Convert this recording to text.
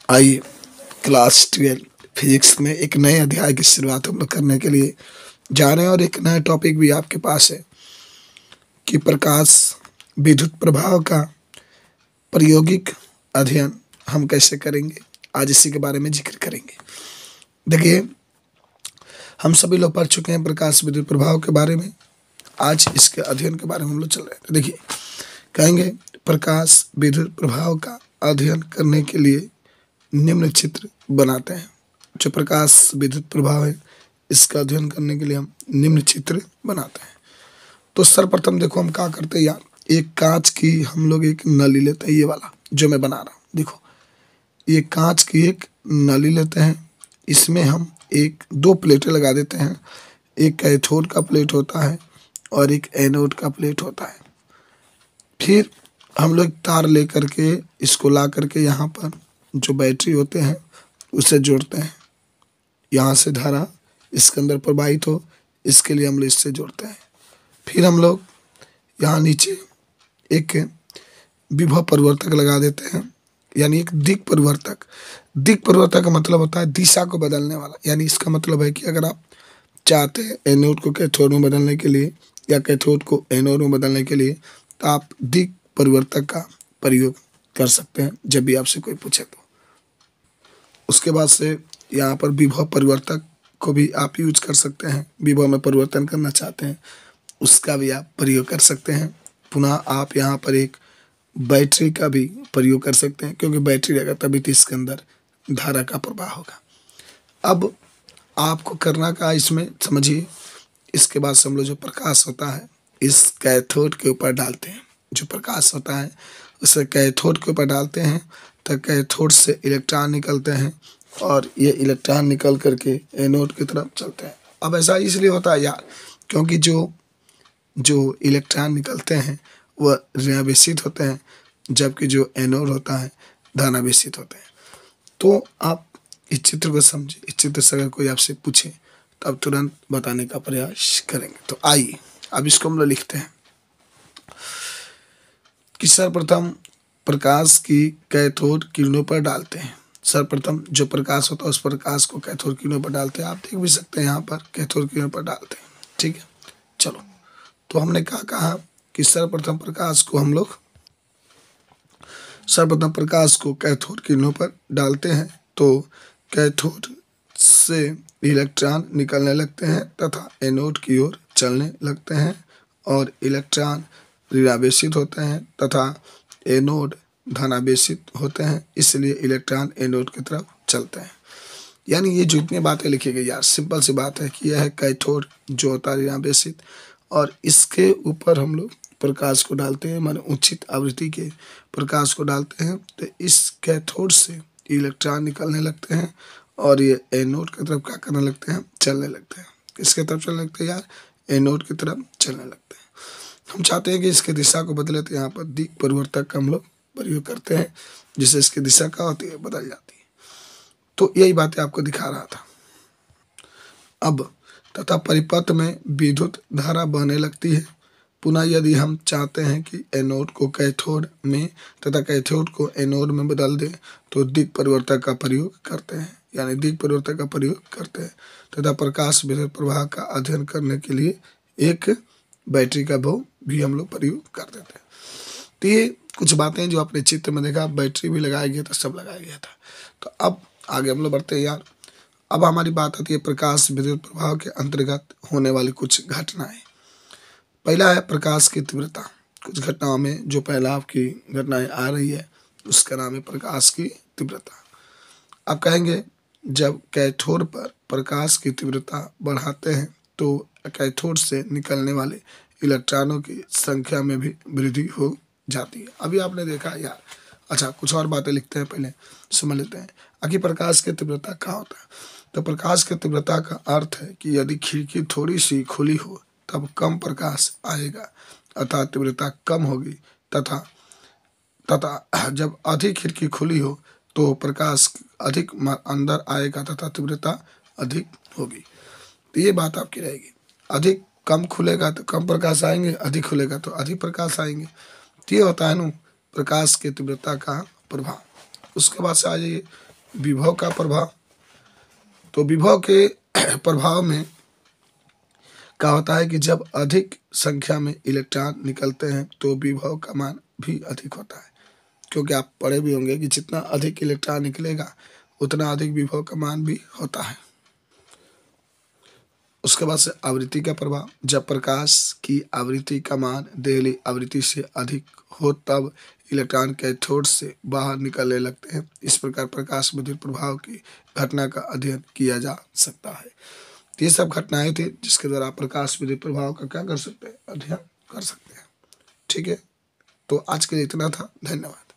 आइए class 12 physics में एक नए अध्याय की शुरुआत हम लोग करने के लिए जा रहे हैं और एक नया टॉपिक भी आपके पास है कि प्रकाश विद्युत प्रभाव का प्रायोगिक अध्ययन हम कैसे करेंगे। आज इसी के बारे में जिक्र करेंगे। देखिए, हम सभी लोग पढ़ चुके हैं प्रकाश विद्युत प्रभाव के बारे में। आज इसके अध्ययन के बारे में हम लोग चल रहे हैं। देखिए, कहेंगे प्रकाश विद्युत प्रभाव का अध्ययन करने के लिए निम्न चित्र बनाते हैं। जो प्रकाश विद्युत प्रभाव है इसका अध्ययन करने के लिए हम निम्न चित्र बनाते हैं। तो सर्वप्रथम देखो हम क्या करते हैं यार, एक कांच की हम लोग एक नली लेते हैं। ये वाला जो मैं बना रहा हूँ, देखो ये कांच की एक नली लेते हैं। इसमें हम एक दो प्लेटें लगा देते हैं। एक कैथोड का प्लेट होता है और एक एनोड का प्लेट होता है। फिर हम लोग तार लेकर के इसको ला करके यहाँ पर जो बैटरी होते हैं उसे जोड़ते हैं। यहाँ से धारा इसके अंदर प्रवाहित हो, इसके लिए हम लोग इससे जोड़ते हैं। फिर हम लोग यहाँ नीचे एक विभव परिवर्तक लगा देते हैं, यानी एक दिक् परिवर्तक। दिक् परिवर्तक का मतलब होता है दिशा को बदलने वाला। यानी इसका मतलब है कि अगर आप चाहते हैं एनोड को कैथोड में बदलने के लिए या कैथोड को एनोड में बदलने के लिए, तो आप दिक् परिवर्तक का प्रयोग कर सकते हैं जब भी आपसे कोई पूछे तो। उसके बाद से यहाँ पर विभव परिवर्तक को भी आप यूज कर सकते हैं। विभव में परिवर्तन करना चाहते हैं उसका भी आप प्रयोग कर सकते हैं। पुनः आप यहाँ पर एक बैटरी का भी प्रयोग कर सकते हैं, क्योंकि बैटरी रहेगा तभी तो इसके अंदर धारा का प्रवाह होगा। अब आपको करना का इसमें समझिए, इसके बाद से हम लोग जो प्रकाश होता है इस कैथोड के ऊपर डालते हैं। जो प्रकाश होता है उसे कैथोड के ऊपर डालते हैं, तो कैथोड से इलेक्ट्रॉन निकलते हैं और ये इलेक्ट्रॉन निकल करके एनोड की तरफ चलते हैं। अब ऐसा इसलिए होता है यार, क्योंकि जो इलेक्ट्रॉन निकलते हैं वह ऋणावेशित होते हैं, जबकि जो एनोड होता है धनावेशित होते हैं। तो आप इस चित्र को समझे। इस चित्र से अगर कोई आपसे पूछे तो आप तुरंत बताने का प्रयास करेंगे। तो आइए अब इसको हम लोग लिखते हैं कि सर्वप्रथम प्रकाश की कैथोड किरणों पर डालते हैं। सर्वप्रथम जो प्रकाश होता है उस प्रकाश को कैथोड किरणों पर डालते हैं। आप देख भी सकते हैं यहाँ पर कैथोड किरणों पर डालते हैं। ठीक है, चलो। तो हमने कहा कि सर्वप्रथम प्रकाश को कैथोड किरणों पर डालते हैं, तो कैथोड से इलेक्ट्रॉन निकलने लगते हैं तथा एनोड की ओर चलने लगते हैं और इलेक्ट्रॉन ऋणावेशित होते हैं तथा एनोड धनावेशित होते हैं। इसलिए इलेक्ट्रॉन एनोड की तरफ चलते हैं। यानी ये जो इतनी बातें लिखी गई यार, सिंपल सी बात है कि यह है कैथोड जो होता है ऋणावेशित, और इसके ऊपर हम लोग प्रकाश को डालते हैं, माने उचित आवृत्ति के प्रकाश को डालते हैं। तो इस कैथोड से इलेक्ट्रॉन निकलने लगते हैं और ये एनोड की तरफ क्या करने लगते हैं, चलने लगते हैं। किसके तरफ चलने लगते हैं यार, एनोड की तरफ चलने लगते हैं। हम चाहते हैं कि इसकी दिशा को बदले, तो यहाँ पर दिक् परिवर्तक का हम लोग प्रयोग करते हैं, जिससे इसकी दिशा क्या होती है, बदल जाती है। तो यही बातें आपको दिखा रहा था। अब तथा परिपथ में विद्युत धारा बहने लगती है। पुनः यदि हम चाहते हैं कि एनोड को कैथोड में तथा कैथोड को एनोड में बदल दें, तो दिक् परिवर्तक का प्रयोग करते हैं। यानी दिक् परिवर्तक का प्रयोग करते हैं तथा प्रकाश विद्युत प्रवाह का अध्ययन करने के लिए एक बैटरी का भी हम लोग प्रयोग कर देते हैं। तो ये कुछ बातें जो आपने चित्र में देखा, बैटरी भी लगाया गया था, सब लगाया गया था। तो अब आगे हम लोग बढ़ते हैं यार। अब हमारी बात आती है प्रकाश विद्युत प्रभाव के अंतर्गत होने वाली कुछ घटनाएं। पहला है प्रकाश की तीव्रता। कुछ घटनाओं में जो पहला आपकी घटनाएं आ रही है उसका नाम है प्रकाश की तीव्रता। आप कहेंगे जब कैथोड पर प्रकाश की तीव्रता बढ़ाते हैं तो कैथोड से निकलने वाले इलेक्ट्रॉनों की संख्या में भी वृद्धि हो जाती है। अभी आपने देखा यार। अच्छा, कुछ और बातें लिखते हैं, पहले समझ लेते हैं आखिर प्रकाश की तीव्रता क्या होता है। तो प्रकाश की तीव्रता का अर्थ है कि यदि खिड़की थोड़ी सी खुली हो तब कम प्रकाश आएगा, अर्थात तीव्रता कम होगी, तथा जब अधिक खिड़की खुली हो तो प्रकाश अधिक अंदर आएगा तथा तीव्रता अधिक होगी। तो ये बात आपकी रहेगी। अधिक कम खुलेगा तो कम प्रकाश आएंगे, अधिक खुलेगा तो अधिक प्रकाश आएंगे। तो ये होता है ना प्रकाश की तीव्रता का प्रभाव। उसके बाद से आ जाइए विभव का प्रभाव, तो विभव के प्रभाव में क्या होता है कि जब अधिक संख्या में इलेक्ट्रॉन निकलते हैं तो विभव का मान भी अधिक होता है, क्योंकि आप पढ़े भी होंगे कि जितना अधिक इलेक्ट्रॉन निकलेगा उतना अधिक विभव का मान भी होता है। उसके बाद से आवृत्ति का प्रभाव, जब प्रकाश की आवृत्ति का मान देहली आवृत्ति से अधिक हो तब इलेक्ट्रॉन कैथोड से बाहर निकलने लगते हैं। इस प्रकार प्रकाश विद्युत प्रभाव की घटना का अध्ययन किया जा सकता है। ये सब घटनाएं थी जिसके द्वारा आप प्रकाश विद्युत प्रभाव का क्या कर सकते हैं, अध्ययन कर सकते हैं। ठीक है, तो आज के लिए इतना था। धन्यवाद।